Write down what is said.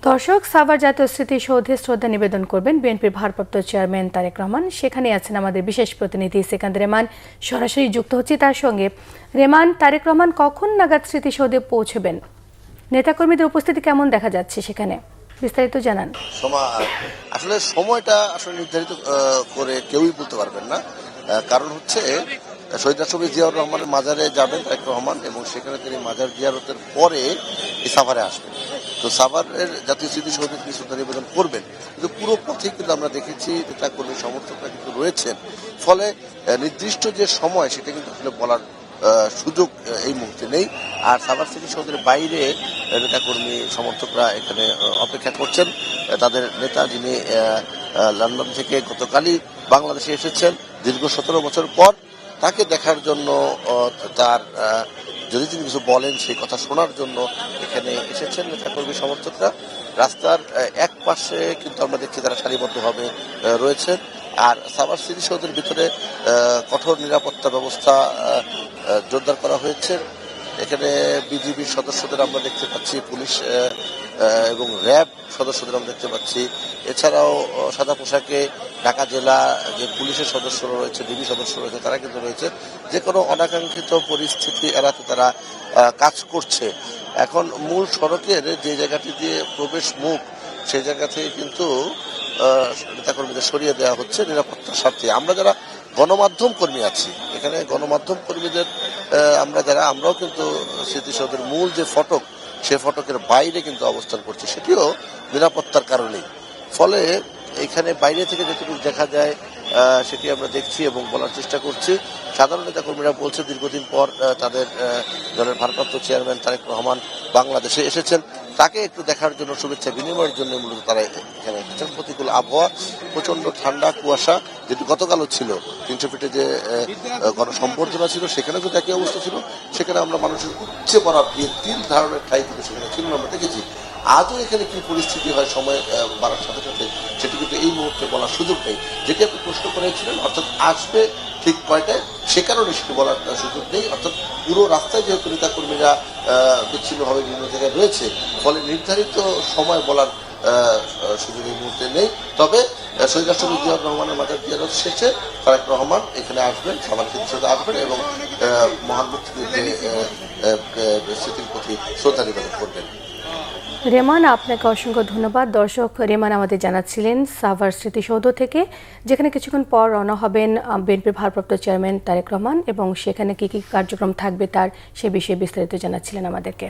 দর্শক, সাভার জাতীয় স্মৃতিসৌধে শ্রদ্ধা নিবেদন করবেন বিএনপির ভারপ্রাপ্ত চেয়ারম্যান তারেক রহমান। সেখানে আছেন আমাদের বিশেষ প্রতিনিধি সেকান্দর রেমান। সরাসরি যুক্ত হচ্ছি তার সঙ্গে। রেমান, তারেক রহমান কখন নাগাদ স্মৃতিসৌধে পৌঁছবেন? নেতাকর্মীদের উপস্থিতি কেমন দেখা যাচ্ছে সেখানে? বিস্তারিত জানান। আসলে সময়টা আসলে নির্ধারিত করে কেউই বলতে পারবেন না। কারণ হচ্ছে শহীদ রাষ্ট্রপতি জিয়াউর রহমানের মাজারে যাবেন তারেক রহমান, এবং সেখানে তিনি মাজার জিয়ারতের পরে এই সাভারে আসবেন। তো সাভারের জাতীয় স্মৃতিসৌধে তিনি শ্রদ্ধা নিবেদন করবেন, কিন্তু পুরো পথে কিন্তু আমরা দেখেছি নেতা কর্মী সমর্থকরা কিন্তু রয়েছেন। ফলে নির্দিষ্ট যে সময় সেটা কিন্তু আসলে বলার সুযোগ এই মুহূর্তে নেই। আর সাভার স্মৃতিসৌধের বাইরে নেতাকর্মী সমর্থকরা এখানে অপেক্ষা করছেন। তাদের নেতা, যিনি লন্ডন থেকে গতকালই বাংলাদেশে এসেছেন দীর্ঘ 17 বছর পর, তাকে দেখার জন্য, তার যদি তিনি কিছু বলেন সেই কথা শোনার জন্য এখানে এসেছেন নেতাকর্মী সমর্থকরা। রাস্তার এক পাশে কিন্তু আমরা দেখছি তারা সারিবদ্ধভাবে রয়েছেন। আর সাভার স্মৃতিসৌধের ভিতরে কঠোর নিরাপত্তা ব্যবস্থা জোরদার করা হয়েছে। এখানে বিজিবির সদস্যদের আমরা দেখতে পাচ্ছি, পুলিশ এবং র্যাব সদস্যদের আমরা দেখতে পাচ্ছি। এছাড়াও সাদা পোশাকে ঢাকা জেলা যে পুলিশের সদস্যরা রয়েছে, ডিবি সদস্য রয়েছে, তারা কিন্তু রয়েছে। যে কোনো অনাকাঙ্ক্ষিত পরিস্থিতি এড়াতে তারা কাজ করছে। এখন মূল সড়কের যে জায়গাটি দিয়ে প্রবেশ মুখ, সেই জায়গা থেকে কিন্তু নেতাকর্মীদের সরিয়ে দেওয়া হচ্ছে নিরাপত্তার স্বার্থে। আমরা যারা গণমাধ্যম কর্মী আছি এখানে, গণমাধ্যম কর্মীদের আমরাও কিন্তু স্মৃতিসৌধের মূল যে ফটক, সে ফটকের বাইরে কিন্তু অবস্থান করছি, সেটিও নিরাপত্তার কারণেই। ফলে এখানে বাইরে থেকে যেটুকু দেখা যায় সেটি আমরা দেখছি এবং বলার চেষ্টা করছি। সাধারণ নেতাকর্মীরা বলছে দীর্ঘদিন পর তাদের দলের ভারপ্রাপ্ত চেয়ারম্যান তারেক রহমান বাংলাদেশে এসেছেন, তাকে একটু দেখার জন্য, শুভেচ্ছা বিনিময়ের জন্য মূলত তারা এখানে এসেছেন। প্রতিকূল আবহাওয়া, প্রচন্ড ঠান্ডা, কুয়াশা, যেটি গতকালও ছিল 300 ফিটে যে গণসম্বর্ধনা ছিল, সেখানেও কিন্তু একই অবস্থা ছিল। সেখানে আমরা মানুষের উচ্চে পড়া তিন ধরনের ঠাই কিন্তু সেখানে ছিল, আমরা দেখেছি। আজও এখানে কি পরিস্থিতি হয় সময় বাড়ার সাথে সাথে, সেটি কিন্তু এই মুহূর্তে বলার সুযোগ নেই। যেটি আপনি প্রশ্ন করেছিলেন, অর্থাৎ আসবে ঠিক কয়টায়, সে কারণে সেটি বলার সুযোগ নেই। অর্থাৎ পুরো রাস্তায় যেহেতু নেতাকর্মীরা বিচ্ছিন্নভাবে বিভিন্ন জায়গায় রয়েছে, ফলে নির্ধারিত সময় বলার সুযোগ এই মুহূর্তে নেই। তবে শহীদ রাষ্ট্রপতি জিয়াউর রহমানের মাজার জিয়ারত শেষে তারেক রহমান এখানে আসবেন, সাভার স্মৃতিসৌধে আসবেন এবং মহান মুক্তিযুদ্ধের স্মৃতির প্রতি শ্রদ্ধা নিবেদন করবেন। রেমান, আপনাকে অসংখ্য ধন্যবাদ। দর্শক, রেমান আমাদের জানাচ্ছিলেন সাভার স্মৃতিসৌধ থেকে, যেখানে কিছুক্ষণ পর রওনা হবেন বিএনপির ভারপ্রাপ্ত চেয়ারম্যান তারেক রহমান, এবং সেখানে কি কি কার্যক্রম থাকবে তার সে বিষয়ে বিস্তারিত জানাচ্ছিলেন আমাদেরকে।